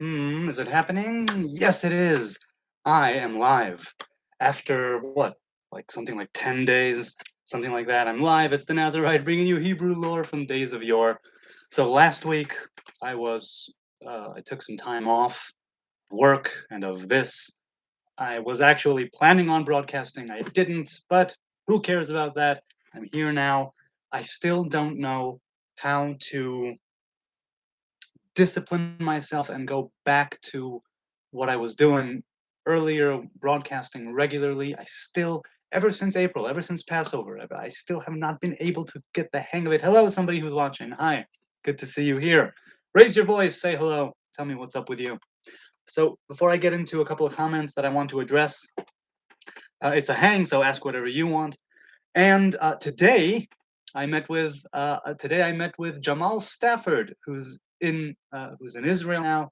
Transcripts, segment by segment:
Is it happening? Yes, it is. I am live. After what? Like something like 10 days, something like that. I'm live. It's the Nazarite bringing you Hebrew lore from days of yore. So last week I took some time off work and of this. I was actually planning on broadcasting. I didn't, but who cares about that? I'm here now. I still don't know how to discipline myself and go back to what I was doing earlier, broadcasting regularly. I still, ever since April, ever since Passover, I still have not been able to get the hang of it. Hello, somebody who's watching. Hi, good to see you here. Raise your voice, say hello, tell me what's up with you. So, before I get into a couple of comments that I want to address, it's a hang, so ask whatever you want. And today I met with Jamal Stafford, who's in Israel now,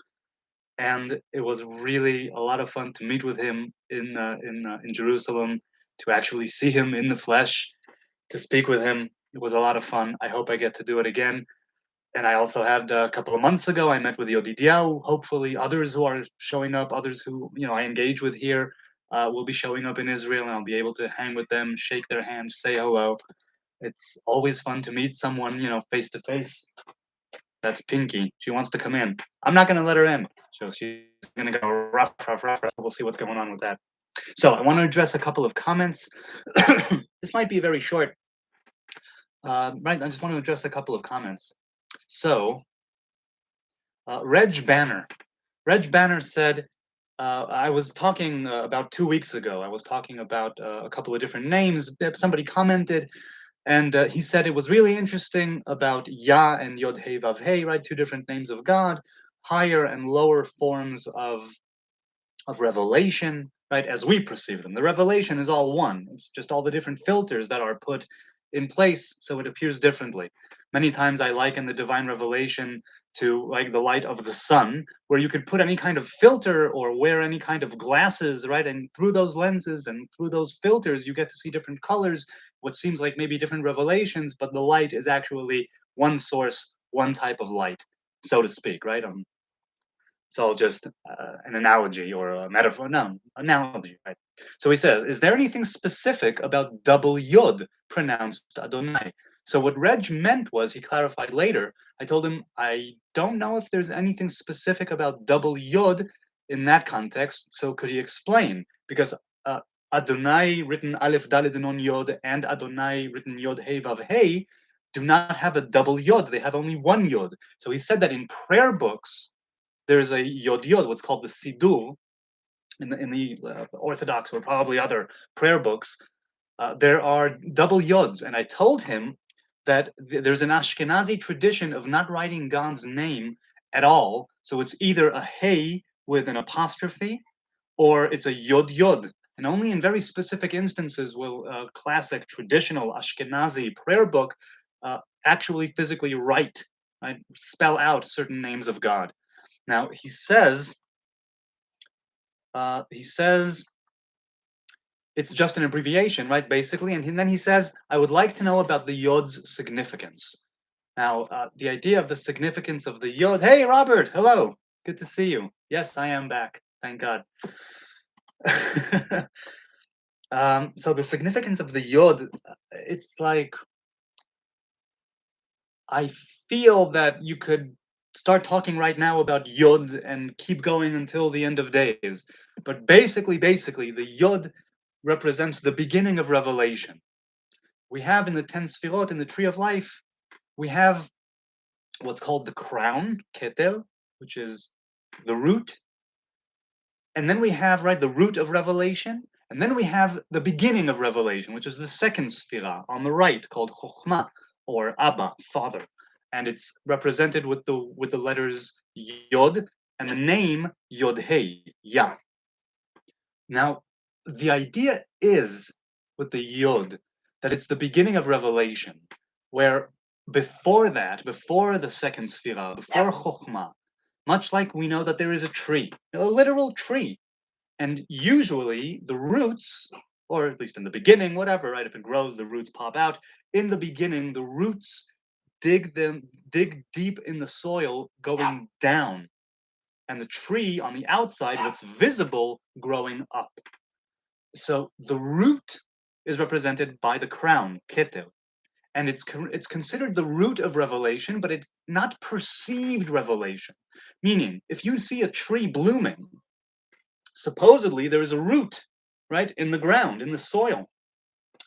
and it was really a lot of fun to meet with him in Jerusalem, to actually see him in the flesh, to speak with him. It was a lot of fun. I hope I get to do it again. And I also had a couple of months ago, I met with Yodidiau. Hopefully, others who are showing up, others who I engage with here, will be showing up in Israel, and I'll be able to hang with them, shake their hand, say hello. It's always fun to meet someone, face to face. That's Pinky. She wants to come in. I'm not going to let her in. She's going to go rough, rough, rough, rough. We'll see what's going on with that. So I want to address a couple of comments. This might be very short. Right, I just want to address a couple of comments. So, Reg Banner. Reg Banner said, I was talking about 2 weeks ago. I was talking about a couple of different names. Somebody commented, and he said it was really interesting about Yah and Yod Hey Vav Hey, right? Two different names of God, higher and lower forms of revelation, right? As we perceive them, the revelation is all one. It's just all the different filters that are put in place so it appears differently. Many times I liken the divine revelation to like the light of the sun, where you could put any kind of filter or wear any kind of glasses, right? And through those lenses and through those filters, you get to see different colors, what seems like maybe different revelations, but the light is actually one source, one type of light, so to speak, right? It's all just an analogy or a metaphor. No, analogy, right? So he says, is there anything specific about double yod pronounced Adonai? So what Reg meant was, he clarified later, I told him, I don't know if there's anything specific about double yod in that context, so could he explain? Because Adonai written Aleph Daled Nun Yod and Adonai written Yod Hey Vav Hey do not have a double yod, they have only one yod. So he said that in prayer books, there's a yod, what's called the Siddur, in the Orthodox or probably other prayer books. There are double yods, and I told him that there's an Ashkenazi tradition of not writing God's name at all. So it's either a hey with an apostrophe, or it's a yod. And only in very specific instances will a classic traditional Ashkenazi prayer book actually physically write, right, spell out certain names of God. Now he says it's just an abbreviation, right? Basically, and then he says, I would like to know about the yod's significance. Now, the idea of the significance of the yod. Hey, Robert, hello, good to see you. Yes, I am back. Thank God. So the significance of the yod, it's like, I feel that you could start talking right now about yod and keep going until the end of days. But basically, the yod represents the beginning of revelation. We have in the 10 Sfirot, in the Tree of Life, we have what's called the crown, Keter, which is the root. And then we have, right, the root of revelation. And then we have the beginning of revelation, which is the second Sphira on the right, called Chokhmah, or Abba, Father. And it's represented with the letters Yod and the name Yod Hey, Yah. Now, the idea is with the Yod that it's the beginning of revelation, where before that, before the second Sphira, before Chokhmah, much like we know that there is a tree, a literal tree, and usually the roots, or at least in the beginning, whatever, right? If it grows, the roots pop out. In the beginning, the roots dig deep in the soil, going down. and the tree on the outside, what's visible, growing up. So the root is represented by the crown, keter, and it's considered the root of revelation, but it's not perceived revelation. Meaning, if you see a tree blooming, supposedly there is a root, right, in the ground, in the soil,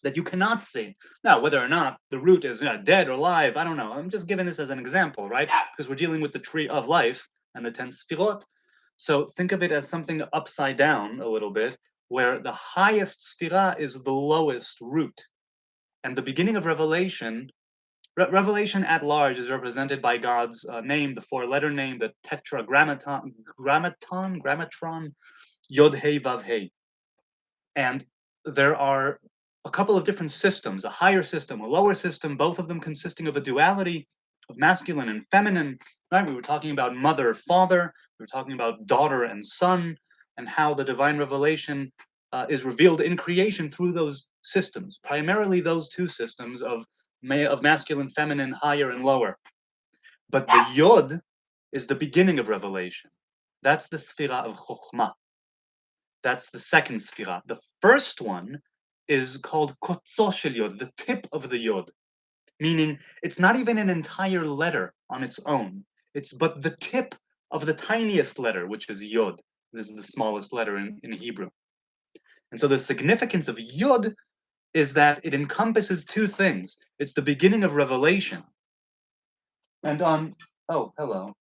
that you cannot see. Now, whether or not the root is dead or alive, I don't know. I'm just giving this as an example, right? Because we're dealing with the tree of life and the 10 sfirot. So think of it as something upside down a little bit, where the highest sphira is the lowest root. And the beginning of Revelation, Revelation at large is represented by God's name, the four-letter name, the grammatron, Yod Hey Vav Hey. And there are a couple of different systems, a higher system, a lower system, both of them consisting of a duality of masculine and feminine, right? We were talking about mother, father, we were talking about daughter and son, and how the divine revelation is revealed in creation through those systems, primarily those two systems of masculine, feminine, higher and lower. But the Yod is the beginning of revelation. That's the Sphira of Chokhmah. That's the second Sphira. The first one is called Kotzo Shel Yod, the tip of the Yod, meaning it's not even an entire letter on its own. It's but the tip of the tiniest letter, which is Yod. This is the smallest letter in Hebrew. And so the significance of Yod is that it encompasses two things. It's the beginning of revelation. And oh, hello.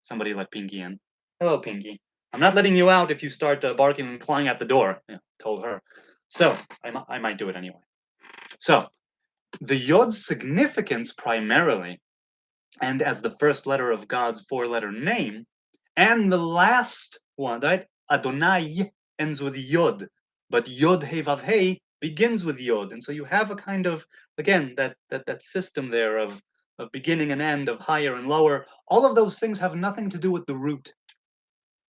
Somebody let Pinky in. Hello, Pinky. I'm not letting you out if you start barking and clawing at the door. Yeah, told her. So I might do it anyway. So the Yod's significance primarily, and as the first letter of God's four-letter name, and the last one, right? Adonai ends with Yod, but Yod He Vav He begins with Yod, and so you have a kind of, again, that system there of beginning and end, of higher and lower. All of those things have nothing to do with the root.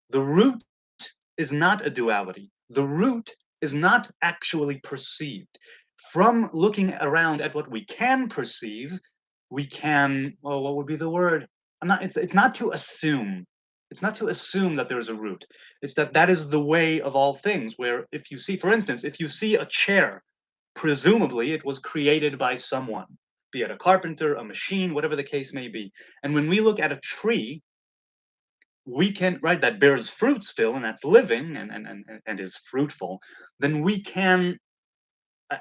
The root is not a duality. The root is not actually perceived. From looking around at what we can perceive, we can, well, what would be the word? It's not to assume. It's not to assume that there's a root. It's that is the way of all things, where if you see, for instance, if you see a chair, presumably it was created by someone, be it a carpenter, a machine, whatever the case may be. And when we look at a tree, we can, right, that bears fruit still, and that's living and is fruitful, then we can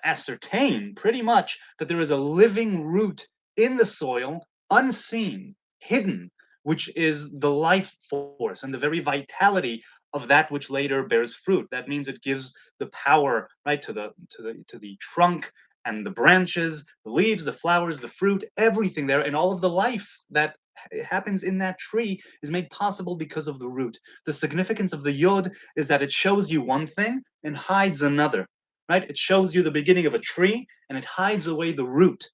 ascertain pretty much that there is a living root in the soil, unseen, hidden, which is the life force and the very vitality of that which later bears fruit. That means it gives the power, right, to the trunk and the branches, the leaves, the flowers, the fruit, everything there, and all of the life that happens in that tree is made possible because of the root. The significance of the Yod is that it shows you one thing and hides another, right? It shows you the beginning of a tree and it hides away the root.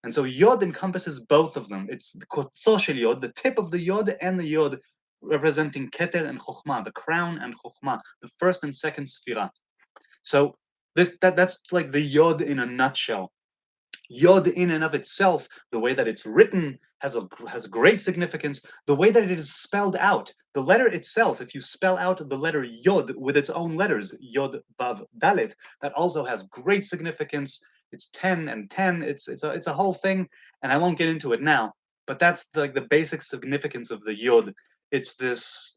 And so Yod encompasses both of them. It's the Kotzo Shel Yod, the tip of the Yod, and the Yod representing Keter and Chokhmah, the crown and Chokhmah, the first and second Sphira. So that's like the Yod in a nutshell. Yod in and of itself, the way that it's written has great significance. The way that it is spelled out, the letter itself, if you spell out the letter Yod with its own letters, Yod Vav Dalet, that also has great significance. It's 10 and 10. It's a whole thing, and I won't get into it now. But that's like the basic significance of the Yod. It's this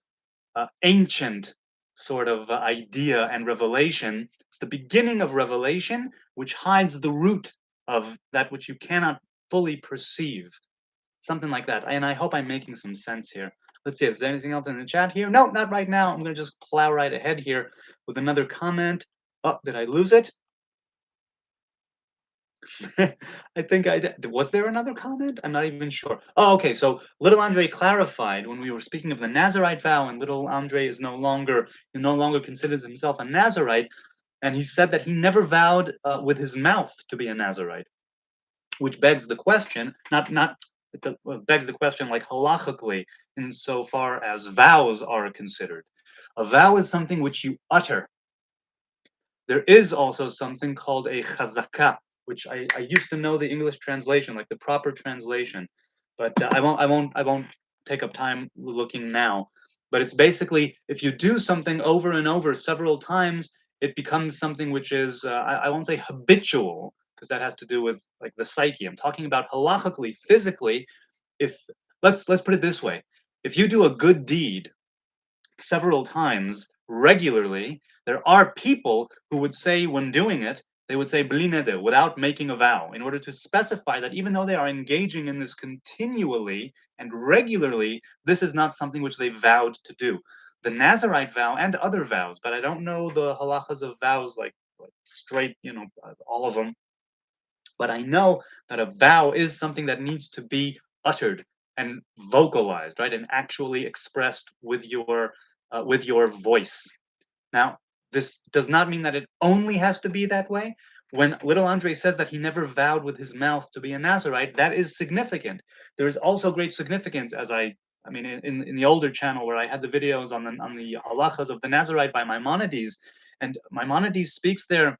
ancient sort of idea and revelation. It's the beginning of revelation, which hides the root of that which you cannot fully perceive. Something like that. And I hope I'm making some sense here. Let's see, is there anything else in the chat here? No, not right now. I'm going to just plow right ahead here with another comment. Oh, did I lose it? I think I did. Was there another comment? I'm not even sure. Oh, okay. So little Andre clarified when we were speaking of the Nazarite vow, and little Andre is he no longer considers himself a Nazarite, and he said that he never vowed with his mouth to be a Nazarite, which begs the question, begs the question like halachically, insofar as vows are considered. A vow is something which you utter. There is also something called a chazakah, which I used to know the English translation, like the proper translation, but I won't take up time looking now. But it's basically, if you do something over and over several times, it becomes something which is, I won't say habitual, because that has to do with like the psyche. I'm talking about halachically, physically. If let's put it this way: if you do a good deed several times regularly, there are people who would say when doing it, they would say bli neder, without making a vow, in order to specify that even though they are engaging in this continually and regularly, this is not something which they vowed to do. The Nazarite vow and other vows, but I don't know the halachas of vows like straight, all of them. But I know that a vow is something that needs to be uttered and vocalized, right, and actually expressed with your voice. Now, this does not mean that it only has to be that way. When little Andre says that he never vowed with his mouth to be a Nazarite, that is significant. There is also great significance, as I mean, in the older channel where I had the videos on the halachas of the Nazarite by Maimonides, and Maimonides speaks there,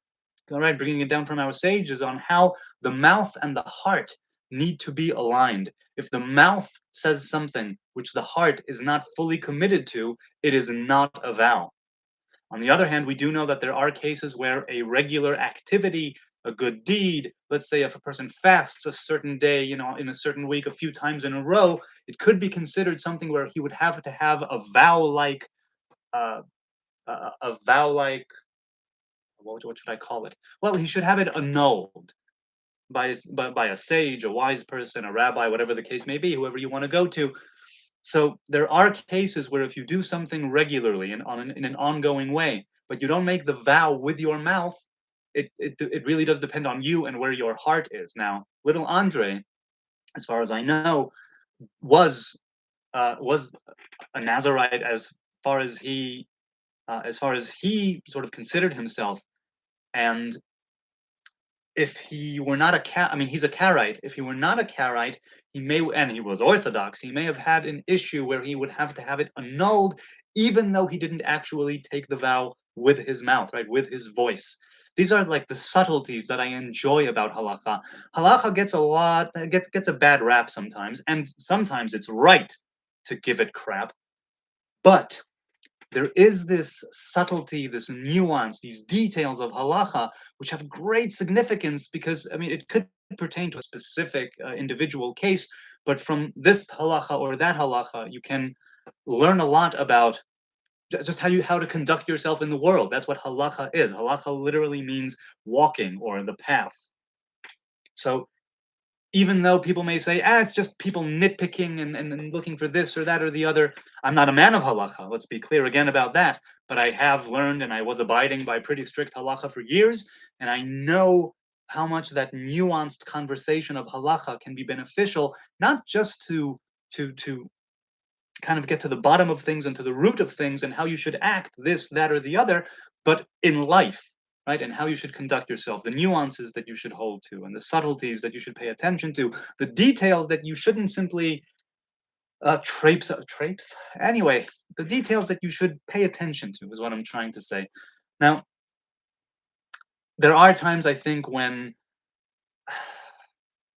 all right, bringing it down from our sages on how the mouth and the heart need to be aligned. If the mouth says something which the heart is not fully committed to, it is not a vow. On the other hand, we do know that there are cases where a regular activity, a good deed, let's say if a person fasts a certain day, in a certain week, a few times in a row, it could be considered something where he would have to have uh, a vow like, what should I call it? Well, he should have it annulled by a sage, a wise person, a rabbi, whatever the case may be, whoever you want to go to. So there are cases where if you do something regularly and in an ongoing way, but you don't make the vow with your mouth, it really does depend on you and where your heart is. Now, little Andre, as far as I know, was was a Nazarite far as he as far as he sort of considered himself. And if he were not I mean, he's a Karaite. If he were not a Karaite, and he was Orthodox, he may have had an issue where he would have to have it annulled, even though he didn't actually take the vow with his mouth, right, with his voice. These are like the subtleties that I enjoy about halakha. Halakha gets a bad rap sometimes, and sometimes it's right to give it crap. But there is this subtlety, this nuance, these details of halacha, which have great significance because, I mean, it could pertain to a specific individual case, but from this halacha or that halacha, you can learn a lot about just how to conduct yourself in the world. That's what halacha is. Halacha literally means walking or the path. So even though people may say, it's just people nitpicking and looking for this or that or the other, I'm not a man of halacha. Let's be clear again about that. But I have learned and I was abiding by pretty strict halacha for years. And I know how much that nuanced conversation of halacha can be beneficial, not just to kind of get to the bottom of things and to the root of things and how you should act, this, that, or the other, but in life, right? And how you should conduct yourself, the nuances that you should hold to, and the subtleties that you should pay attention to, the details that you shouldn't simply traipse. Anyway, the details that you should pay attention to is what I'm trying to say. Now, there are times I think when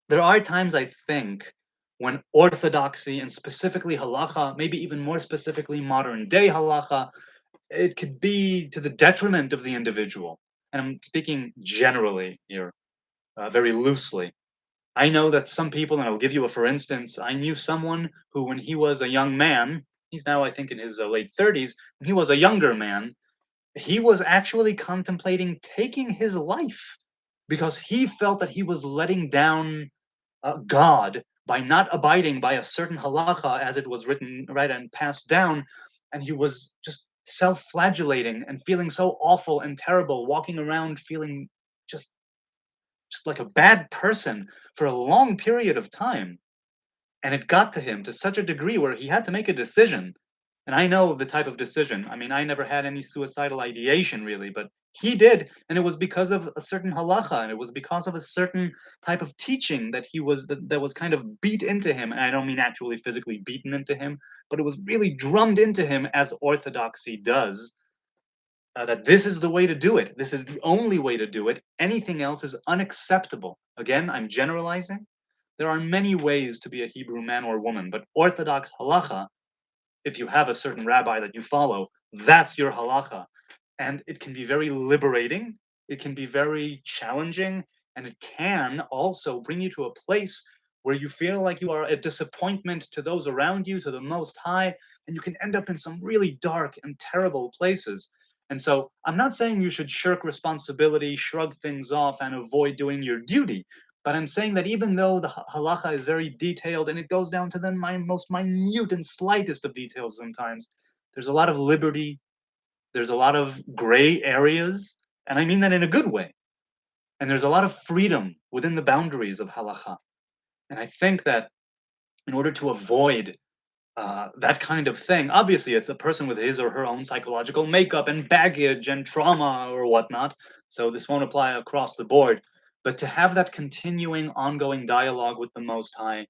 there are times I think when orthodoxy and specifically halacha, maybe even more specifically modern day halacha, it could be to the detriment of the individual. And I'm speaking generally here, very loosely. I know that some people, and I'll give you a for instance, I knew someone who, when he was a young man, he's now, I think, in his late 30s, when he was a younger man, he was actually contemplating taking his life because he felt that he was letting down God by not abiding by a certain halacha as it was written, right, and passed down. And he was just self-flagellating and feeling so awful and terrible, walking around feeling just just like a bad person for a long period of time. And it got to him to such a degree where he had to make a decision. And I know the type of decision. I mean, I never had any suicidal ideation really, but he did, and it was because of a certain halacha, and it was because of a certain type of teaching that was kind of beat into him. And I don't mean actually physically beaten into him, but it was really drummed into him as orthodoxy does. That this is the way to do it. This is the only way to do it. Anything else is unacceptable. Again, I'm generalizing. There are many ways to be a Hebrew man or woman, but Orthodox halacha, if you have a certain rabbi that you follow, that's your halacha. And it can be very liberating, it can be very challenging, and it can also bring you to a place where you feel like you are a disappointment to those around you, to the Most High, and you can end up in some really dark and terrible places. And so I'm not saying you should shirk responsibility, shrug things off, and avoid doing your duty. But I'm saying that even though the halacha is very detailed and it goes down to the most minute and slightest of details sometimes, there's a lot of liberty, there's a lot of gray areas, and I mean that in a good way. And there's a lot of freedom within the boundaries of halacha. And I think that in order to avoid that kind of thing, obviously it's a person with his or her own psychological makeup and baggage and trauma or whatnot. So this won't apply across the board. But to have that continuing, ongoing dialogue with the Most High,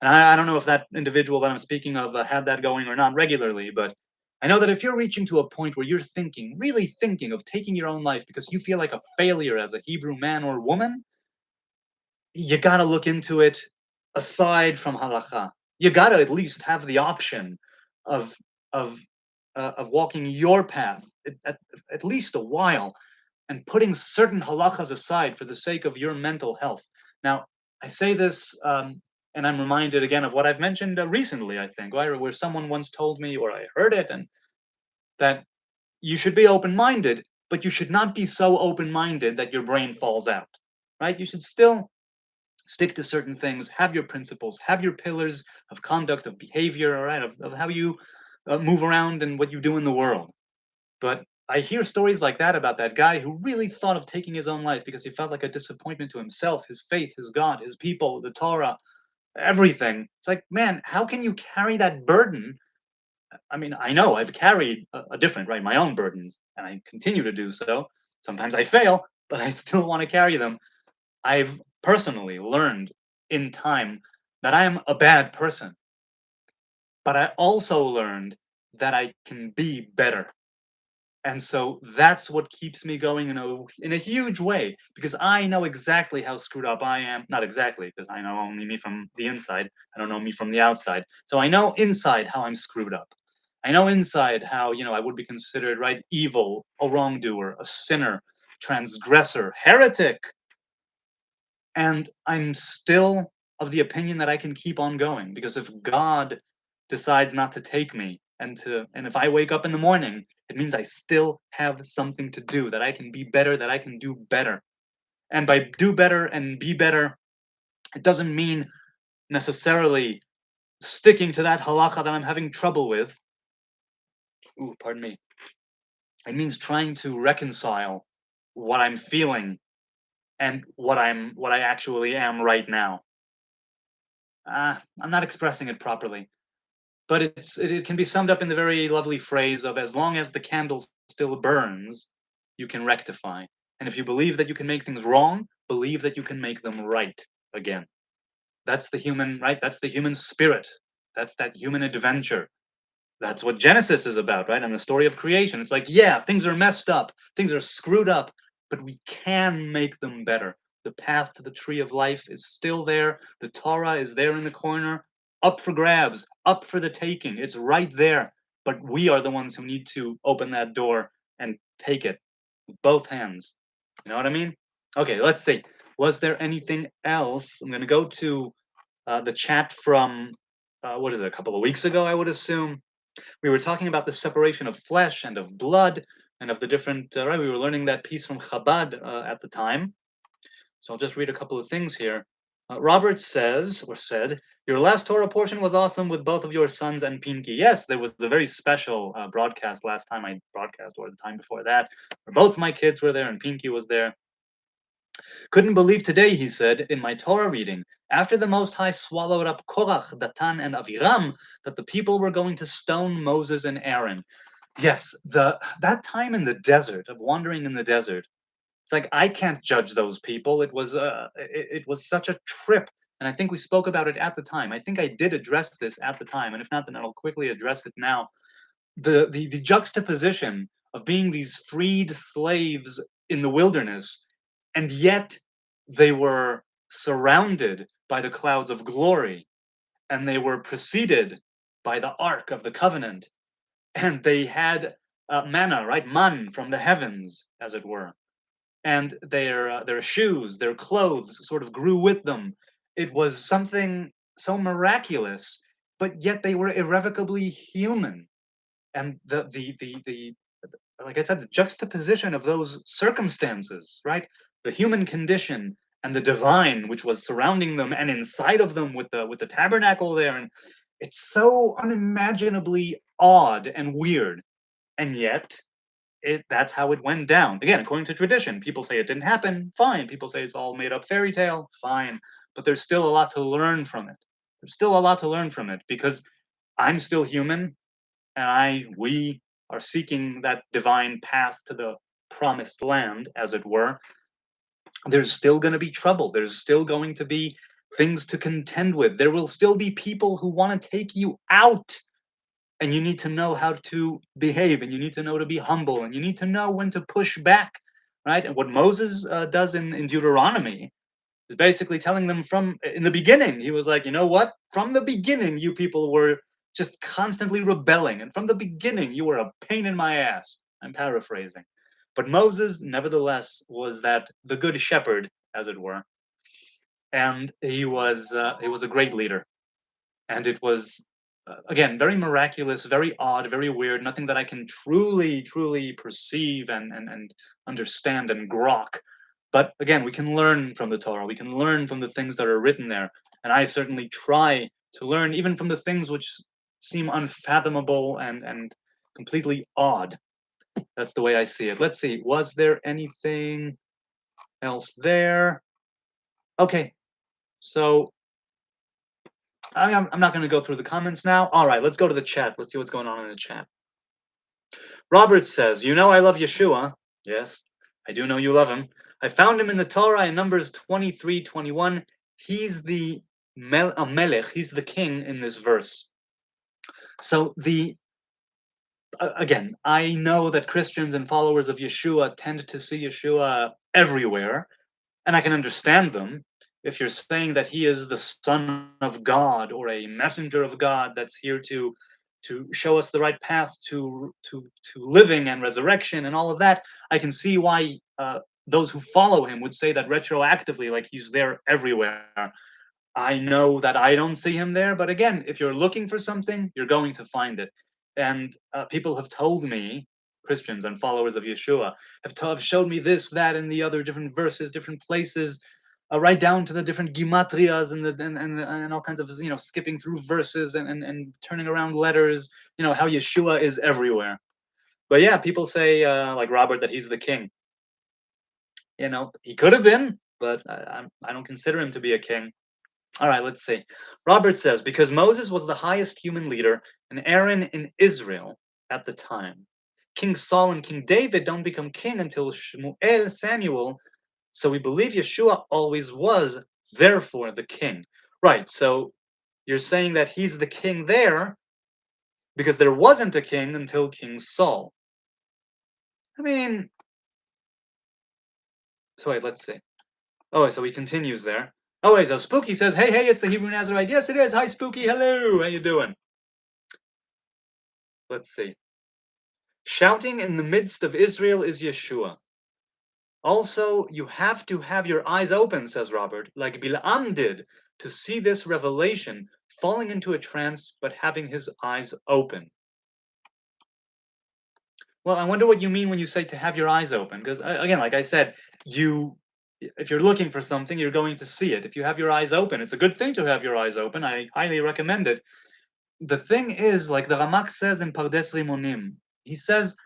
and I don't know if that individual that I'm speaking of had that going or not regularly, but I know that if you're reaching to a point where you're thinking, really thinking of taking your own life because you feel like a failure as a Hebrew man or woman, you got to look into it aside from halacha. You got to at least have the option of of of walking your path at least a while and putting certain halachas aside for the sake of your mental health. Now, I say this, and I'm reminded again of what I've mentioned recently, I think, right, where someone once told me, or I heard it, and that you should be open minded, but you should not be so open minded that your brain falls out, right? You should still stick to certain things, have your principles, have your pillars of conduct, of behavior, all right, of how you move around and what you do in the world. But I hear stories like that about that guy who really thought of taking his own life because he felt like a disappointment to himself, his faith, his God, his people, the Torah, everything. It's like, man, how can you carry that burden? I mean, I know I've carried a different, right, my own burdens, and I continue to do so. Sometimes I fail, but I still want to carry them. I've personally learned in time that I am a bad person, but I also learned that I can be better. And so that's what keeps me going in a huge way because I know exactly how screwed up I am. Not exactly, because I know only me from the inside. I don't know me from the outside. So I know inside how I'm screwed up. I know inside how, I would be considered, right, evil, a wrongdoer, a sinner, transgressor, heretic. And I'm still of the opinion that I can keep on going because if God decides not to take me and if I wake up in the morning, it means I still have something to do, that I can be better, that I can do better. And by do better and be better, it doesn't mean necessarily sticking to that halacha that I'm having trouble with. Ooh, pardon me. It means trying to reconcile what I'm feeling and what I actually am right now. I'm not expressing it properly, but it can be summed up in the very lovely phrase of as long as the candle still burns, you can rectify. And if you believe that you can make things wrong, believe that you can make them right again. That's the human, right? That's the human spirit. That's that human adventure. That's what Genesis is about, right? And the story of creation. It's like, yeah, things are messed up, things are screwed up, but we can make them better. The path to the tree of life is still there. The Torah is there in the corner, up for grabs, up for the taking. It's right there. But we are the ones who need to open that door and take it with both hands. You know what I mean? Okay, let's see. Was there anything else? I'm going to go to the chat from, what is it, a couple of weeks ago, I would assume. We were talking about the separation of flesh and of blood and of the different, right? We were learning that piece from Chabad at the time. So I'll just read a couple of things here. Robert says, or said, your last Torah portion was awesome with both of your sons and Pinky. Yes, there was a very special broadcast last time I broadcast, or the time before that, where both my kids were there and Pinky was there. Couldn't believe today, he said, in my Torah reading, after the Most High swallowed up Korach, Datan, and Aviram, that the people were going to stone Moses and Aaron. Yes, that time in the desert, of wandering in the desert, it's like I can't judge those people. It was such a trip, and I think we spoke about it at the time. I think I did address this at the time, and if not, then I'll quickly address it now. The juxtaposition of being these freed slaves in the wilderness, and yet they were surrounded by the clouds of glory, and they were preceded by the Ark of the Covenant, and they had manna, right? Man from the heavens, as it were. And their shoes, their clothes sort of grew with them. It was something so miraculous, but yet they were irrevocably human. And the like I said, the juxtaposition of those circumstances, right? The human condition and the divine, which was surrounding them and inside of them with the tabernacle there, and it's so unimaginably odd and weird. And yet, that's how it went down. Again, according to tradition, people say it didn't happen, fine. People say it's all made up fairy tale, fine. But there's still a lot to learn from it. There's still a lot to learn from it because I'm still human, and we are seeking that divine path to the promised land, as it were. There's still going to be trouble. There's still going to be things to contend with. There will still be people who want to take you out, and you need to know how to behave, and you need to know to be humble, and you need to know when to push back, right? And what Moses does in Deuteronomy is basically telling them from in the beginning. He was like, you know what? From the beginning, you people were just constantly rebelling, and from the beginning, you were a pain in my ass. I'm paraphrasing, but Moses, nevertheless, was that the good shepherd, as it were, and he was a great leader, and it was again very miraculous, very odd, very weird. Nothing that I can truly perceive and understand and grok. But again, we can learn from the Torah. We can learn from the things that are written there, and I certainly try to learn even from the things which seem unfathomable and completely odd. That's the way I see it. Let's see. Was there anything else there? Okay, so I'm not going to go through the comments now. All right, let's go to the chat. Let's see what's going on in the chat. Robert says, "You know I love Yeshua." Yes, I do know you love him. "I found him in the Torah in Numbers 23:21. He's the Melech. He's the king in this verse." So again, I know that Christians and followers of Yeshua tend to see Yeshua everywhere, and I can understand them. If you're saying that he is the Son of God or a messenger of God that's here to show us the right path to living and resurrection and all of that, I can see why those who follow him would say that retroactively, like he's there everywhere. I know that I don't see him there, but again, if you're looking for something, you're going to find it. And people have told me, Christians and followers of Yeshua, have showed me this, that, and the other different verses, different places, right down to the different gematrias and all kinds of skipping through verses and turning around letters. How Yeshua is everywhere. But yeah, people say like Robert that he's the king. He could have been, but I don't consider him to be a king. All right, let's see. Robert says, because Moses was the highest human leader and Aaron in Israel at the time. King Saul and King David don't become king until Shmuel, Samuel, so we believe Yeshua always was, therefore, the king. Right, so you're saying that he's the king there because there wasn't a king until King Saul. I mean, so wait, let's see. Oh, so he continues there. Oh, wait, so Spooky says, hey, it's the Hebrew Nazarite. Yes, it is. Hi, Spooky. Hello. How you doing? Let's see. Shouting in the midst of Israel is Yeshua. Also, you have to have your eyes open, says Robert, like Bilam did, to see this revelation, falling into a trance, but having his eyes open. Well, I wonder what you mean when you say to have your eyes open, because again, like I said, if you're looking for something, you're going to see it. If you have your eyes open, it's a good thing to have your eyes open. I highly recommend it. The thing is, like the Ramak says in Pardes Rimonim, he says,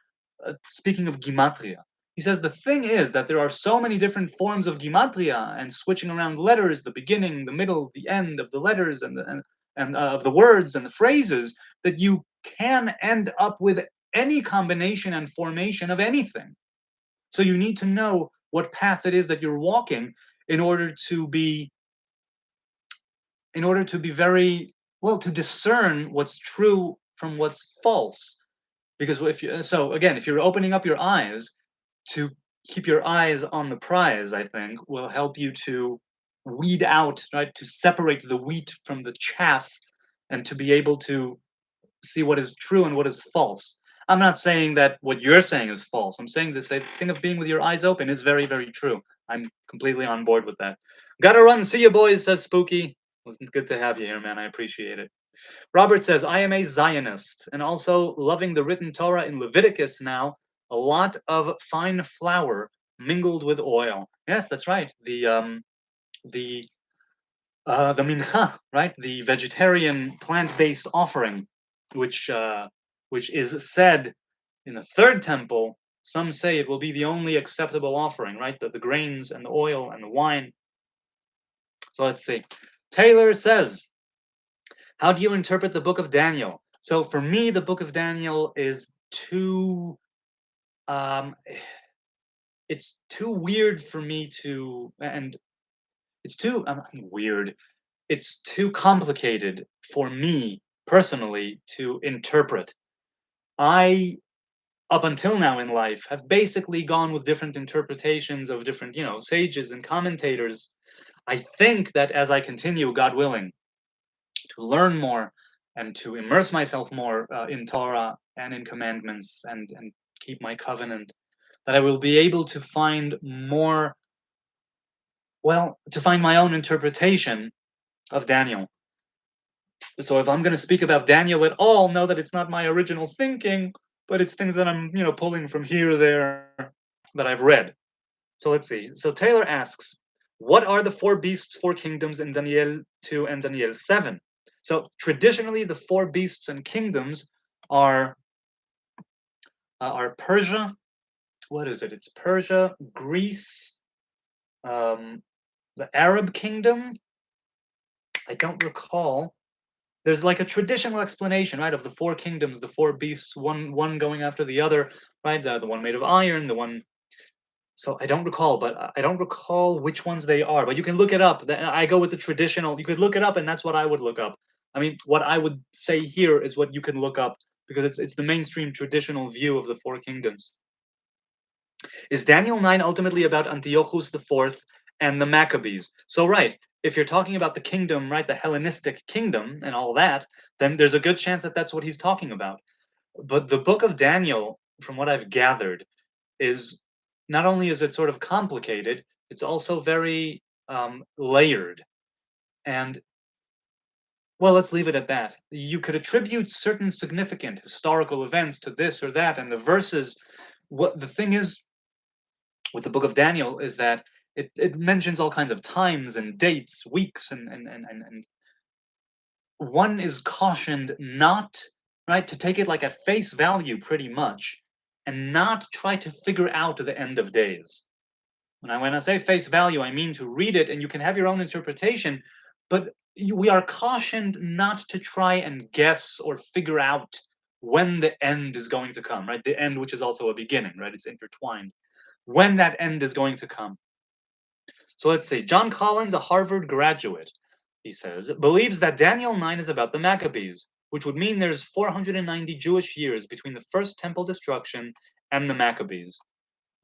speaking of Gimatria, he says the thing is that there are so many different forms of Gimatria and switching around letters, the beginning, the middle, the end of the letters and of the words and the phrases, that you can end up with any combination and formation of anything. So you need to know what path it is that you're walking in order to be very well, to discern what's true from what's false. Because if you're opening up your eyes, to keep your eyes on the prize, I think will help you to weed out, right, to separate the wheat from the chaff, and to be able to see what is true and what is false. I'm not saying that what you're saying is false. I'm saying this thing of being with your eyes open is very, very true. I'm completely on board with that. Gotta run. See you, boys, says Spooky. It was good to have you here, man. I appreciate it. Robert says, I am a Zionist and also loving the written Torah in Leviticus now. A lot of fine flour mingled with oil. Yes, that's right. The the mincha, right? The vegetarian plant-based offering, which which is said in the third temple. Some say it will be the only acceptable offering, right? The grains and the oil and the wine. So let's see. Taylor says, how do you interpret the book of Daniel? So for me, the book of Daniel is too um, it's too weird for me to, and it's too weird. It's too complicated for me personally to interpret. I, up until now in life, have basically gone with different interpretations of different, sages and commentators. I think that as I continue, God willing, to learn more and to immerse myself more in Torah and in commandments and keep my covenant, that I will be able to find more, well, to find my own interpretation of Daniel. So if I'm going to speak about Daniel at all, know that it's not my original thinking, but it's things that I'm, pulling from here or there that I've read. So let's see. So Taylor asks, what are the four beasts, four kingdoms in Daniel 2 and Daniel 7? So traditionally, the four beasts and kingdoms are Persia. What is it? It's Persia, Greece, um, the Arab kingdom. I don't recall. There's like a traditional explanation, right, of the four kingdoms, the four beasts, one going after the other, right? The one made of iron, the one. So I don't recall, but I don't recall which ones they are. But you can look it up. I go with the traditional. You could look it up, and that's what I would look up. I mean, what I would say here is what you can look up because it's the mainstream traditional view of the four kingdoms. Is Daniel 9 ultimately about Antiochus the Fourth and the Maccabees? So right, if you're talking about the kingdom, right, the Hellenistic kingdom and all that, then there's a good chance that that's what he's talking about. But the book of Daniel, from what I've gathered, is not only is it sort of complicated, it's also very layered. And well, let's leave it at that. You could attribute certain significant historical events to this or that, and the verses. What the thing is with the book of Daniel is that it mentions all kinds of times and dates, weeks, and one is cautioned not, right, to take it like at face value pretty much, and not try to figure out the end of days. When I say face value, I mean to read it and you can have your own interpretation, but we are cautioned not to try and guess or figure out when the end is going to come, right? The end, which is also a beginning, right? It's intertwined. When that end is going to come. So let's see. John Collins, a Harvard graduate, he says, believes that Daniel 9 is about the Maccabees, which would mean there's 490 Jewish years between the first temple destruction and the Maccabees.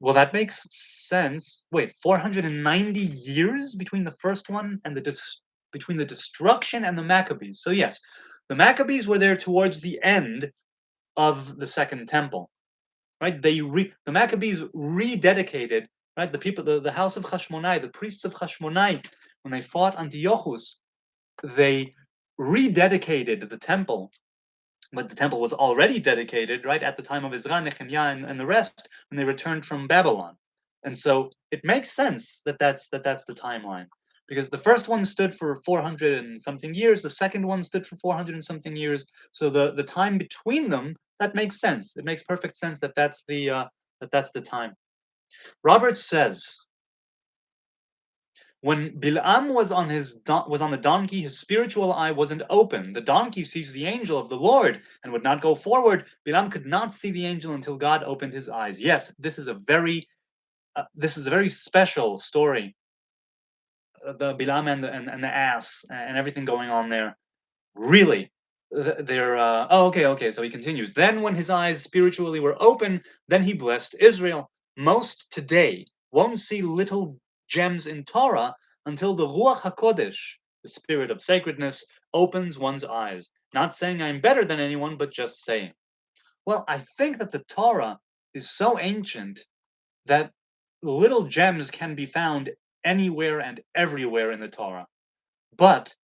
Well, that makes sense. Wait, 490 years between the first one and between the destruction and the Maccabees. So yes, the Maccabees were there towards the end of the second temple, right? The Maccabees rededicated, right? The people, the house of Hashmonai, the priests of Hashmonai, when they fought Antiochus, they rededicated the temple, but the temple was already dedicated, right, at the time of Ezra, Nehemiah, and the rest when they returned from Babylon. And so it makes sense that that's the timeline, because the first one stood for 400 and something years, the second one stood for 400 and something years. So the time between them, that makes sense. It makes perfect sense that that's the time. Robert says, when Bilam was on the donkey, his spiritual eye wasn't open. The donkey sees the angel of the Lord and would not go forward. Bilam could not see the angel until God opened his eyes. Yes, this is a very special story. The Bilam and the ass and everything going on there. Really, they're oh, okay. So he continues. Then when his eyes spiritually were open, then he blessed Israel. Most today won't see little gems in Torah, until the Ruach HaKodesh, the spirit of sacredness, opens one's eyes. Not saying I'm better than anyone, but just saying. Well, I think that the Torah is so ancient that little gems can be found anywhere and everywhere in the Torah. But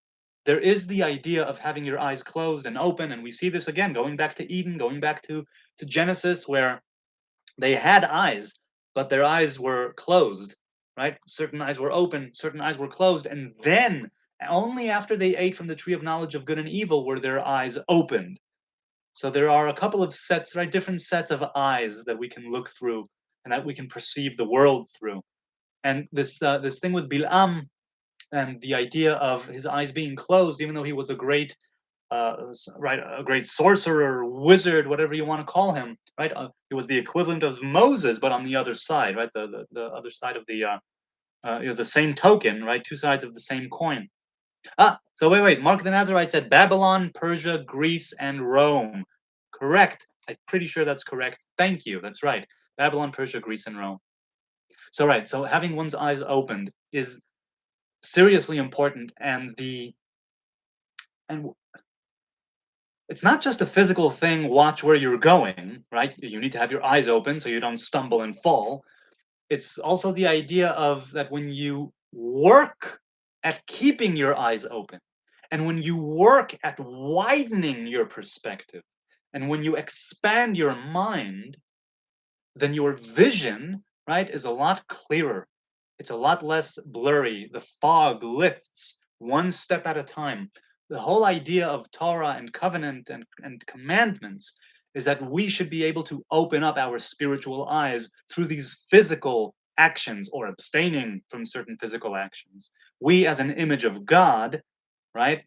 there is the idea of having your eyes closed and open, and we see this again going back to Eden, going back to Genesis, where they had eyes, but their eyes were closed, right? Certain eyes were open, certain eyes were closed, and then only after they ate from the tree of knowledge of good and evil were their eyes opened. So there are a couple of sets, right? Different sets of eyes that we can look through and that we can perceive the world through. And this thing with Bilam and the idea of his eyes being closed, even though he was a great right, a great sorcerer, wizard, whatever you want to call him, right? He was the equivalent of Moses, but on the other side, right? The other side of the same token, right? Two sides of the same coin. So wait. Mark the Nazarite said Babylon, Persia, Greece, and Rome. Correct. I'm pretty sure that's correct. Thank you. That's right. Babylon, Persia, Greece, and Rome. So right. So having one's eyes opened is seriously important, and it's not just a physical thing. Watch where you're going, right? You need to have your eyes open so you don't stumble and fall. It's also the idea of that when you work at keeping your eyes open, and when you work at widening your perspective, and when you expand your mind, then your vision, right, is a lot clearer. It's a lot less blurry. The fog lifts one step at a time. The whole idea of Torah and covenant and commandments is that we should be able to open up our spiritual eyes through these physical actions or abstaining from certain physical actions. We, as an image of God, right,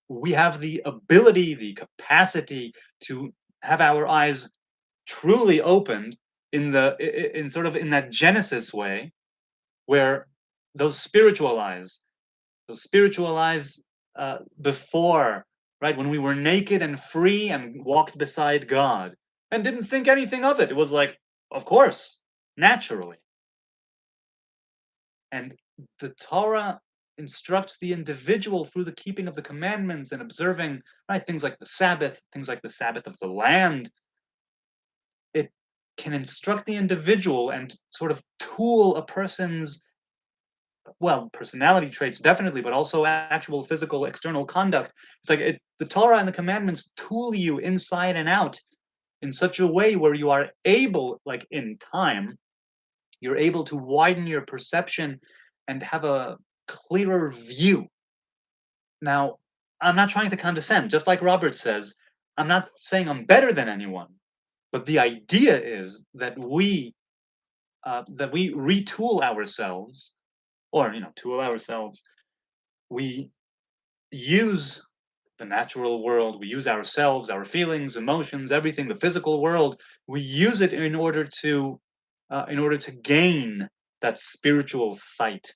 we have the ability, the capacity to have our eyes truly opened in sort of in that Genesis way, where those spiritual eyes, before, right, when we were naked and free and walked beside God and didn't think anything of it. It was like, of course, naturally. And the Torah instructs the individual through the keeping of the commandments and observing, right, things like the Sabbath, things like the Sabbath of the land. It can instruct the individual and sort of tool a person's, well, personality traits definitely, but also actual physical external conduct. It's like the Torah and the commandments tool you inside and out in such a way where you are able, like in time, you're able to widen your perception and have a clearer view. Now, I'm not trying to condescend, just like Robert says, I'm not saying I'm better than anyone, but the idea is that we retool ourselves, or tool ourselves. We use the natural world, we use ourselves, our feelings, emotions, everything, the physical world. We use it in order to gain that spiritual sight,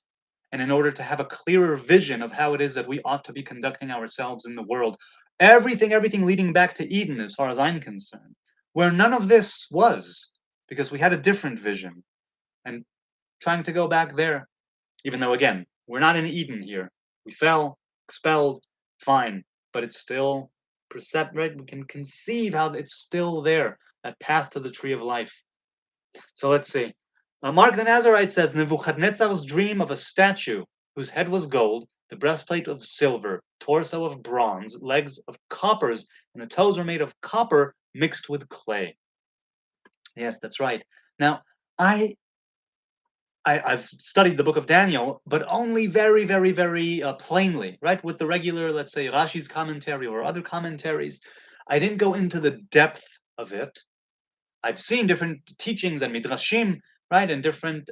and in order to have a clearer vision of how it is that we ought to be conducting ourselves in the world. Everything leading back to Eden, as far as I'm concerned, where none of this was, because we had a different vision. And trying to go back there, even though, again, we're not in Eden here. We fell, expelled, fine, but it's still right? We can conceive how it's still there, that path to the tree of life. So let's see. Mark the Nazarite says Nebuchadnezzar's dream of a statue whose head was gold, the breastplate of silver, torso of bronze, legs of coppers, and the toes were made of copper mixed with clay. Yes, that's right. Now, I I've studied the book of Daniel, but only very, very, very plainly, right? With the regular, let's say, Rashi's commentary or other commentaries. I didn't go into the depth of it. I've seen different teachings and midrashim, right, in different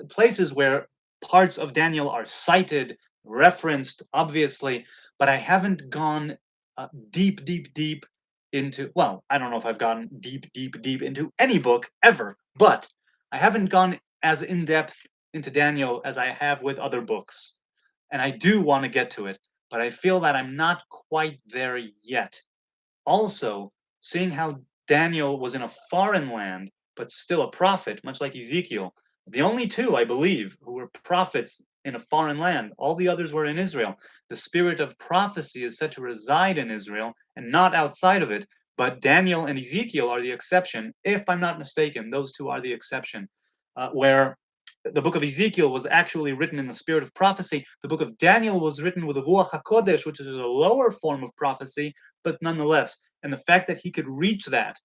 places where parts of Daniel are cited, referenced, obviously, but I haven't gone deep into, well, I don't know if I've gone deep into any book ever, but I haven't gone as in depth into Daniel as I have with other books. And I do want to get to it, but I feel that I'm not quite there yet. Also, seeing how Daniel was in a foreign land, but still a prophet, much like Ezekiel, the only two, I believe, who were prophets in a foreign land. All the others were in Israel. The spirit of prophecy is said to reside in Israel and not outside of it. But Daniel and Ezekiel are the exception. If I'm not mistaken, those two are the exception, where the book of Ezekiel was actually written in the spirit of prophecy. The book of Daniel was written with the Ruach HaKodesh, which is a lower form of prophecy, but nonetheless. And the fact that he could reach that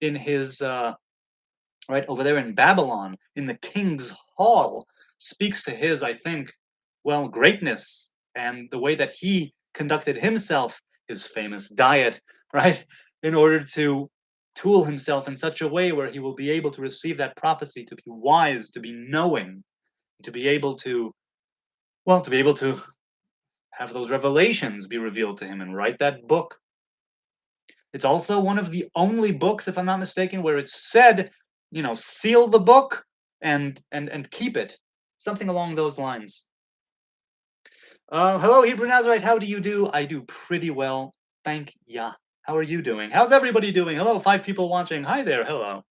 in his right over there in Babylon, in the king's hall, speaks to his, I think, well, greatness and the way that he conducted himself, his famous diet, right, in order to tool himself in such a way where he will be able to receive that prophecy, to be wise, to be knowing, to be able to, well, to be able to have those revelations be revealed to him and write that book. It's also one of the only books, if I'm not mistaken, where it's said, seal the book and keep it, something along those lines. Hello, Hebrew Nazarite. How do you do? I do pretty well, thank ya. How are you doing? How's everybody doing? Hello, 5 people watching. Hi there. Hello.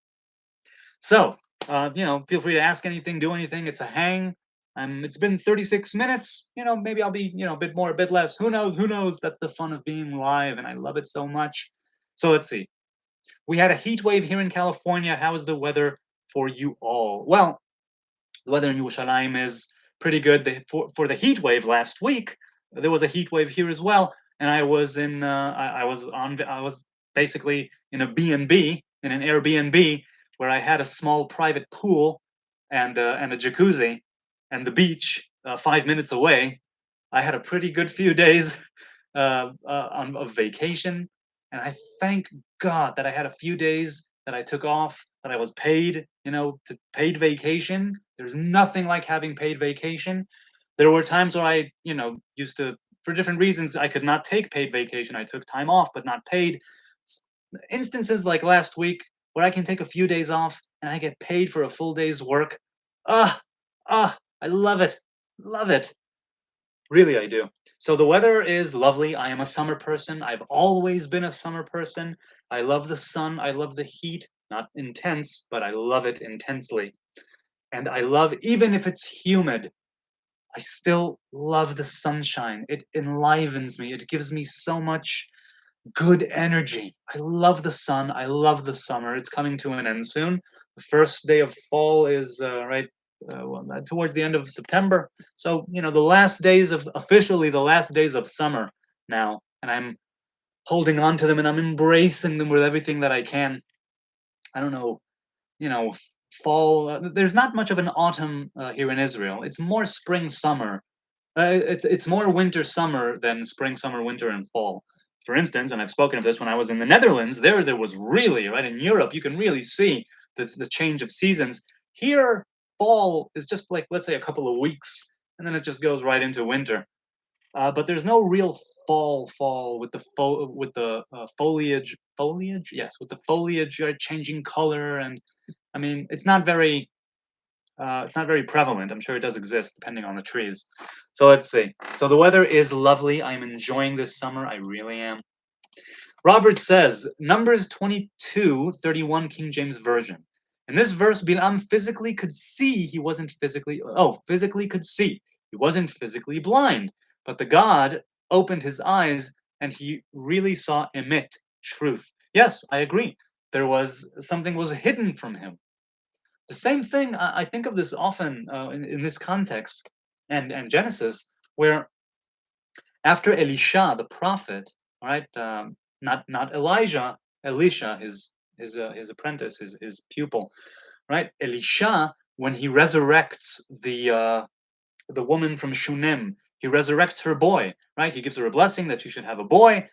So, feel free to ask anything, do anything. It's a hang. It's been 36 minutes. Maybe I'll be, a bit more, a bit less. Who knows? Who knows? That's the fun of being live, and I love it so much. So let's see. We had a heat wave here in California. How is the weather for you all? Well, the weather in Yerushalayim is pretty good. For the heat wave last week, there was a heat wave here as well, and I was I was basically in a B&B, in an Airbnb, where I had a small private pool and a jacuzzi and the beach 5 minutes away. I had a pretty good few days of vacation, and I thank God that I had a few days that I took off, that I was paid, to paid vacation. There's nothing like having paid vacation. There were times where I, used to, for different reasons, I could not take paid vacation. I took time off, but not paid. Instances like last week where I can take a few days off and I get paid for a full day's work. Ah, I love it. Love it. Really, I do. So the weather is lovely. I am a summer person. I've always been a summer person. I love the sun. I love the heat. Not intense, but I love it intensely. And I love, even if it's humid, I still love the sunshine. It enlivens me. It gives me so much good energy. I love the sun. I love the summer. It's coming to an end soon. The first day of fall is towards the end of September. So the last days of officially the last days of summer now, and I'm holding on to them and I'm embracing them with everything that I can. I don't know, you know, fall. There's not much of an autumn here in Israel. It's more spring summer. It's more winter summer than spring summer winter and fall. For instance, and I've spoken of this when I was in the Netherlands. There was really right in Europe. You can really see the change of seasons. Here, fall is just like, let's say, a couple of weeks, and then it just goes right into winter. But there's no real fall with the foliage, yes, with the foliage changing color, and I mean it's not very prevalent. I'm sure it does exist depending on the trees. So let's see. So the weather is lovely. I'm enjoying this summer. I really am. Robert says, Numbers 22:31, King James Version. In this verse, Bilam physically could see. Physically could see. He wasn't physically blind. But the God opened his eyes and he really saw emet, truth. Yes, I agree. Something was hidden from him. The same thing, I think of this often in this context and Genesis, where after Elisha, the prophet, all right, not Elijah, Elisha, his apprentice, his pupil, right? Elisha, when he resurrects the woman from Shunem, he resurrects her boy, right? He gives her a blessing that she should have a boy,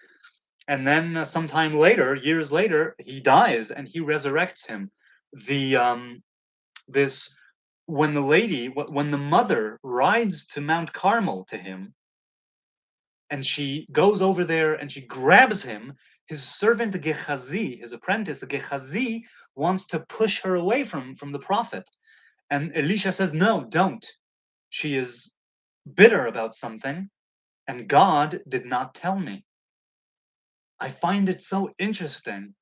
and then sometime later, years later, he dies and he resurrects him. The this when the mother rides to Mount Carmel to him, and she goes over there and she grabs him, his servant Gehazi, his apprentice Gehazi, wants to push her away from the prophet. And Elisha says, no, don't. She is bitter about something, and God did not tell me. I find it so interesting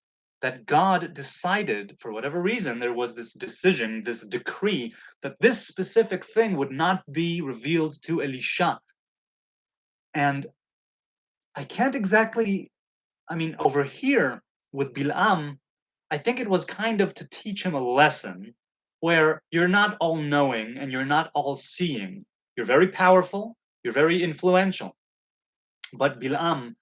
that God decided, for whatever reason, there was this decision, this decree, that this specific thing would not be revealed to Elisha. And I can't exactly, I mean, over here with Bil'am, I think it was kind of to teach him a lesson where you're not all knowing and you're not all seeing. You're very powerful, you're very influential. But Bil'am,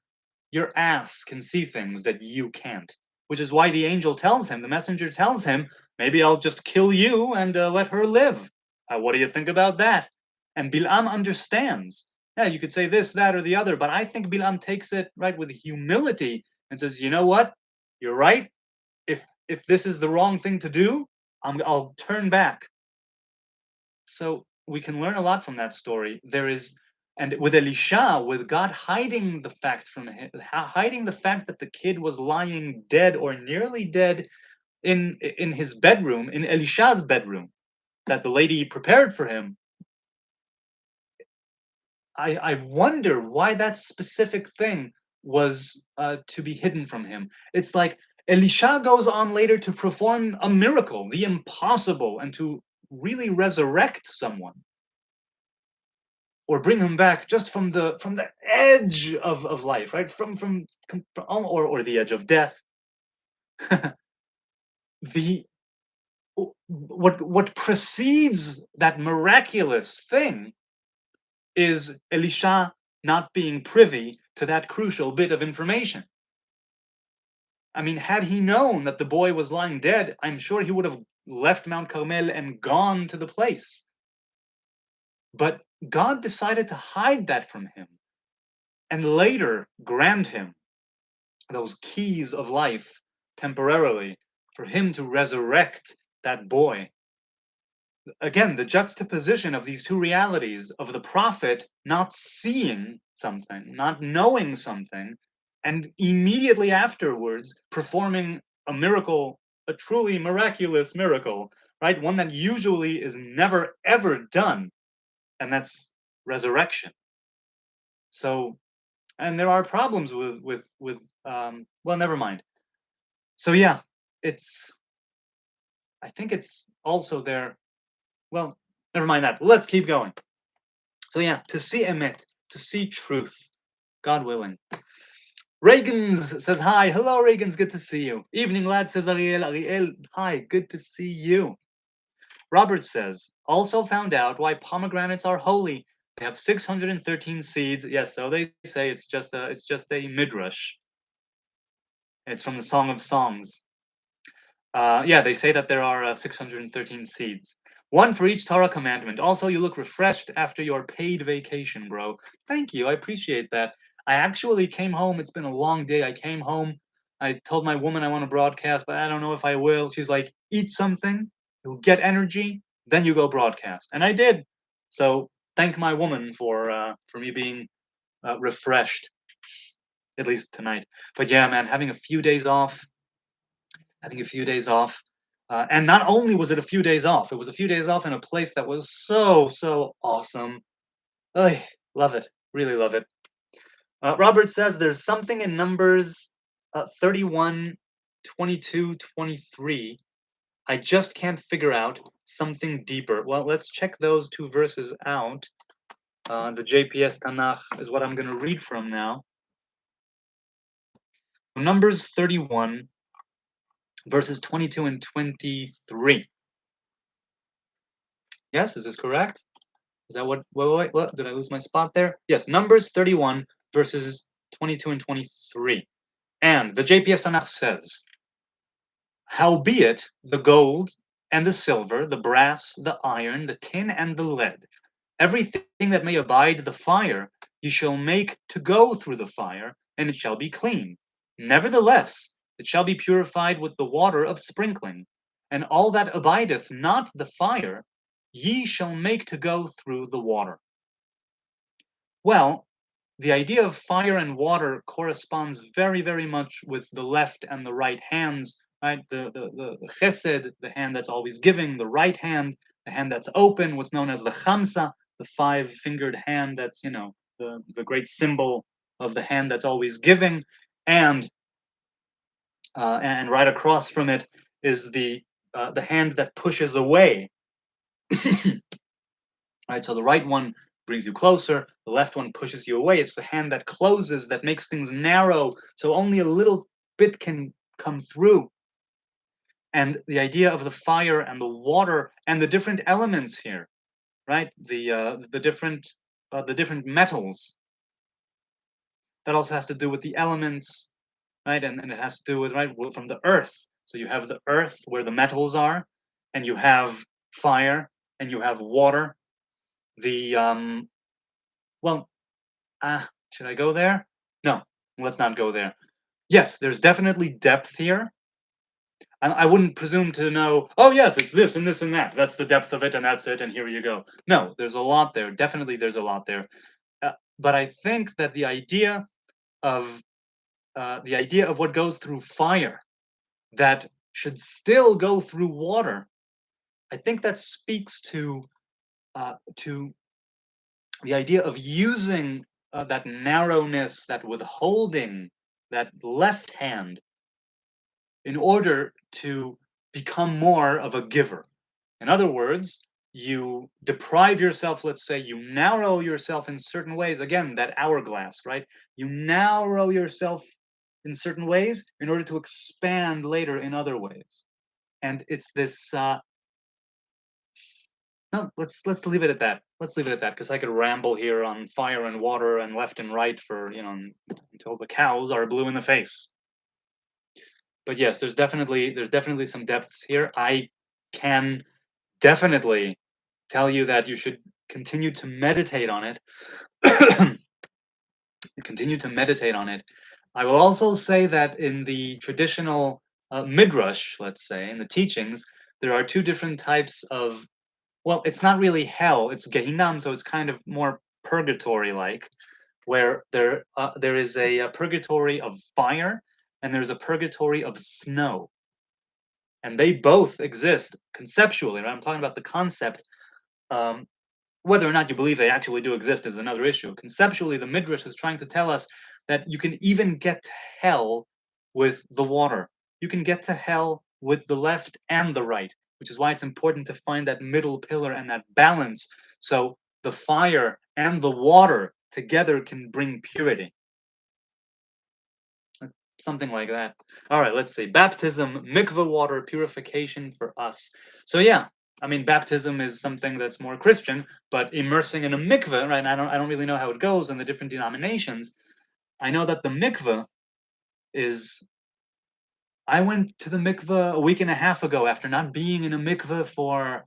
your ass can see things that you can't, which is why the angel tells him, the messenger tells him, maybe I'll just kill you and let her live. What do you think about that? And Bil'am understands. Yeah, you could say this, that, or the other, but I think Bil'am takes it right with humility and says, you know what? You're right. If this is the wrong thing to do, I'll turn back. So we can learn a lot from that story. There is, and with Elisha, with God hiding the fact from him, hiding the fact that the kid was lying dead or nearly dead in his bedroom, in Elisha's bedroom, that the lady prepared for him. I wonder why that specific thing was to be hidden from him. It's like Elisha goes on later to perform a miracle, the impossible, and to really resurrect someone or bring him back just from the edge of life, right? Or the edge of death. the what precedes that miraculous thing is Elisha not being privy to that crucial bit of information. I mean, had he known that the boy was lying dead, I'm sure he would have left Mount Carmel and gone to the place. But God decided to hide that from him and later grant him those keys of life temporarily for him to resurrect that boy. Again, the juxtaposition of these two realities of the prophet not seeing something, not knowing something, and immediately afterwards performing a miracle, a truly miraculous miracle, right? One that usually is never ever done, and that's resurrection. So, and there are problems well, never mind. So yeah, it's I think it's also there. Well, never mind that. Let's keep going. So yeah, to see emet, to see truth, God willing. Reagans says hi. Hello, Reagans. Good to see you. Evening, lad, says Ariel. Ariel, hi. Good to see you. Robert says, also found out why pomegranates are holy. They have 613 seeds. Yes, so they say it's just a midrash. It's from the Song of Songs. Yeah, they say that there are 613 seeds. One for each Torah commandment. Also, you look refreshed after your paid vacation, bro. Thank you. I appreciate that. I actually came home. It's been a long day. I came home. I told my woman I want to broadcast, but I don't know if I will. She's like, eat something. You'll get energy. Then you go broadcast. And I did. So thank my woman for me being refreshed, at least tonight. But yeah, man, having a few days off. And not only was it a few days off, it was a few days off in a place that was so awesome. I love it. Really love it. Robert says there's something in Numbers 31, 22, 23. I just can't figure out something deeper. Well, let's check those two verses out. The JPS Tanakh is what I'm going to read from now. Numbers 31, verses 22 and 23. Yes, is this correct? Is that what? Did I lose my spot there? Yes, Numbers 31, verses 22 and 23. And the JPS Tanakh says, howbeit the gold and the silver, the brass, the iron, the tin, and the lead, everything that may abide the fire, ye shall make to go through the fire, and it shall be clean. Nevertheless, it shall be purified with the water of sprinkling, and all that abideth not the fire, ye shall make to go through the water. Well, the idea of fire and water corresponds very much with the left and the right hands, right? The chesed, the hand that's always giving, the right hand, the hand that's open, what's known as the chamsa, the five-fingered hand that's, the great symbol of the hand that's always giving. And and right across from it is the hand that pushes away. Right, so the right one brings you closer, the left one pushes you away. It's the hand that closes, that makes things narrow, so only a little bit can come through. And the idea of the fire and the water and the different elements here, right? The different metals. That also has to do with the elements, right? And it has to do with from the earth. So you have the earth where the metals are, and you have fire, and you have water. The well, should I go there? No, let's not go there. Yes, there's definitely depth here. I wouldn't presume to know, oh, yes, it's this and this and that. That's the depth of it, and that's it, and here you go. No, there's a lot there. Definitely there's a lot there. But I think that of the idea of what goes through fire that should still go through water, I think that speaks to the idea of using that narrowness, that withholding, that left hand in order to become more of a giver. In other words, you deprive yourself, let's say, you narrow yourself in certain ways. Again, that hourglass, right? You narrow yourself in certain ways in order to expand later in other ways. And it's this no, let's leave it at that. Let's leave it at that because I could ramble here on fire and water and left and right for, until the cows are blue in the face. But yes, there's definitely some depths here. I can definitely tell you that you should continue to meditate on it. Continue to meditate on it. I will also say that in the traditional midrash, let's say, in the teachings, there are two different types of, well, it's not really hell, it's Gehinnom, so it's kind of more purgatory-like, where there is a purgatory of fire and there's a purgatory of snow. And they both exist conceptually, right? I'm talking about the concept. Um, Whether or not you believe they actually do exist is another issue. Conceptually, the Midrash is trying to tell us that you can even get to hell with the water. You can get to hell with the left and the right, which is why it's important to find that middle pillar and that balance. So the fire and the water together can bring purity. Something like that. All right, let's see. Baptism, mikveh water, purification for us. So yeah, I mean, baptism is something that's more Christian, but immersing in a mikveh, right? I don't really know how it goes in the different denominations. I know that the mikveh is. I went to the mikveh a week and a half ago after not being in a mikveh for,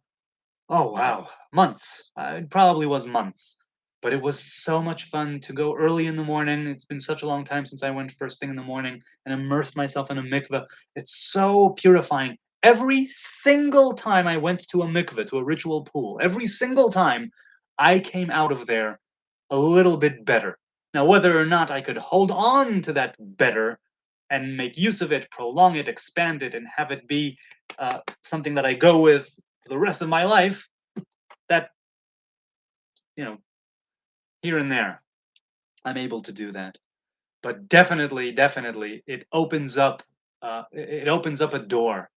oh wow, months. It probably was months. But it was so much fun to go early in the morning. It's been such a long time since I went first thing in the morning and immersed myself in a mikveh. It's so purifying. Every single time I went to a mikveh, to a ritual pool, every single time I came out of there a little bit better. Now, whether or not I could hold on to that better and make use of it, prolong it, expand it, and have it be something that I go with for the rest of my life, that, you know, here and there, I'm able to do that. But definitely, it opens up a door,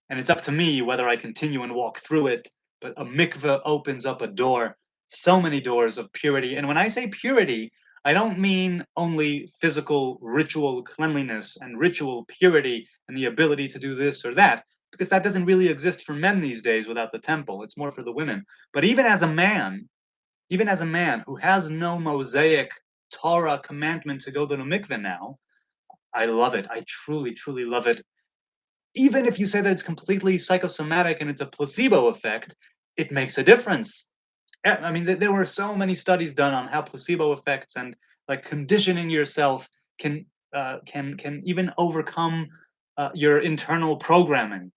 and it's up to me whether I continue and walk through it. But a mikveh opens up a door, so many doors of purity. And when I say purity, I don't mean only physical ritual cleanliness and ritual purity and the ability to do this or that, because that doesn't really exist for men these days without the temple. It's more for the women. But even as a man who has no Mosaic Torah commandment to go to the mikveh now, I love it. I truly love it. Even if you say that it's completely psychosomatic and it's a placebo effect, it makes a difference. I mean, there were so many studies done on how placebo effects and like conditioning yourself can can even overcome your internal programming,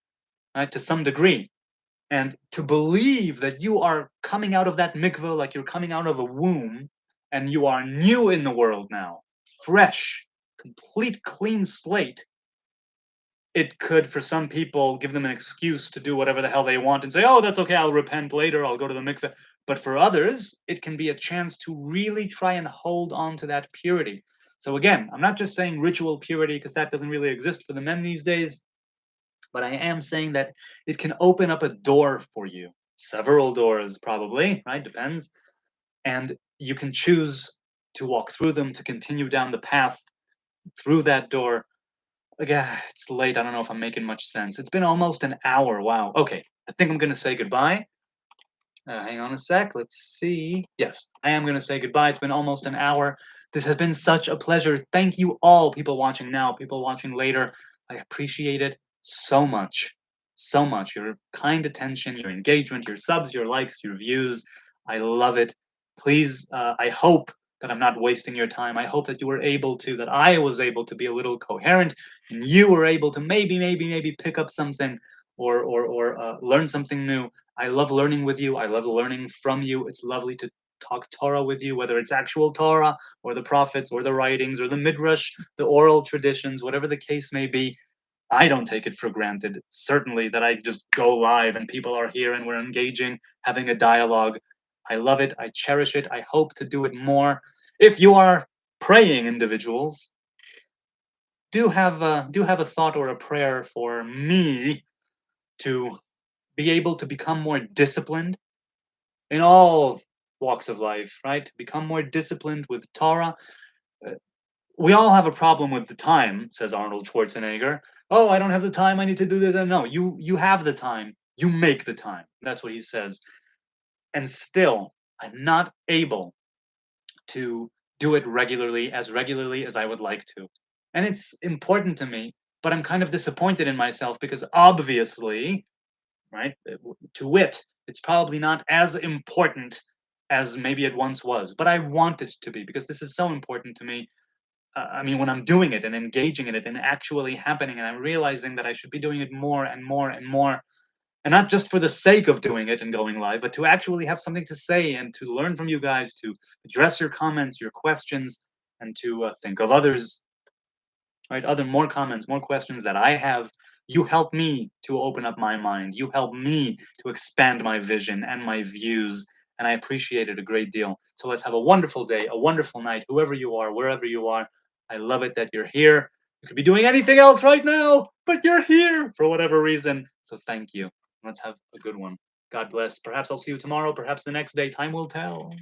right, to some degree. And to believe that you are coming out of that mikveh like you're coming out of a womb and you are new in the world now, fresh, complete clean slate, it could, for some people, give them an excuse to do whatever the hell they want and say, oh, that's okay, I'll repent later, I'll go to the mikveh. But for others, it can be a chance to really try and hold on to that purity. So again, I'm not just saying ritual purity because that doesn't really exist for the men these days, but I am saying that it can open up a door for you. Several doors, probably, right? Depends. And you can choose to walk through them, to continue down the path through that door. Again, it's late. I don't know if I'm making much sense. It's been almost an hour. Wow. Okay. I think I'm going to say goodbye. Hang on a sec. Let's see. Yes, I am going to say goodbye. It's been almost an hour. This has been such a pleasure. Thank you all, people watching now, people watching later. I appreciate it so much. So much. Your kind attention, your engagement, your subs, your likes, your views. I love it. Please, I hope that I'm not wasting your time. I hope that you were able to, that I was able to be a little coherent and you were able to maybe pick up something or learn something new. I love learning with you. I love learning from you. It's lovely to talk Torah with you, whether it's actual Torah or the prophets or the writings or the midrash, the oral traditions, whatever the case may be. I don't take it for granted, certainly, that I just go live and people are here and we're engaging, having a dialogue. I love it. I cherish it. I hope to do it more. If you are praying individuals, do have a thought or a prayer for me to be able to become more disciplined in all walks of life, right? Become more disciplined with Torah. Uh, we all have a problem with the time, says Arnold Schwarzenegger. Oh, I don't have the time. I need to do this. No, you have the time. You make the time. That's what he says. And still, I'm not able to do it regularly as I would like to. And it's important to me, but I'm kind of disappointed in myself because obviously, right? To wit, it's probably not as important as maybe it once was, but I want it to be because this is so important to me. I mean, when I'm doing it and engaging in it and actually happening, and I'm realizing that I should be doing it more and more and more, and not just for the sake of doing it and going live, but to actually have something to say and to learn from you guys, to address your comments, your questions, and to think of others, right? Other more comments, more questions that I have. You help me to open up my mind. You help me to expand my vision and my views. And I appreciate it a great deal. So let's have a wonderful day, a wonderful night, whoever you are, wherever you are. I love it that you're here. You could be doing anything else right now, but you're here for whatever reason. So thank you. Let's have a good one. God bless. Perhaps I'll see you tomorrow, perhaps the next day. Time will tell.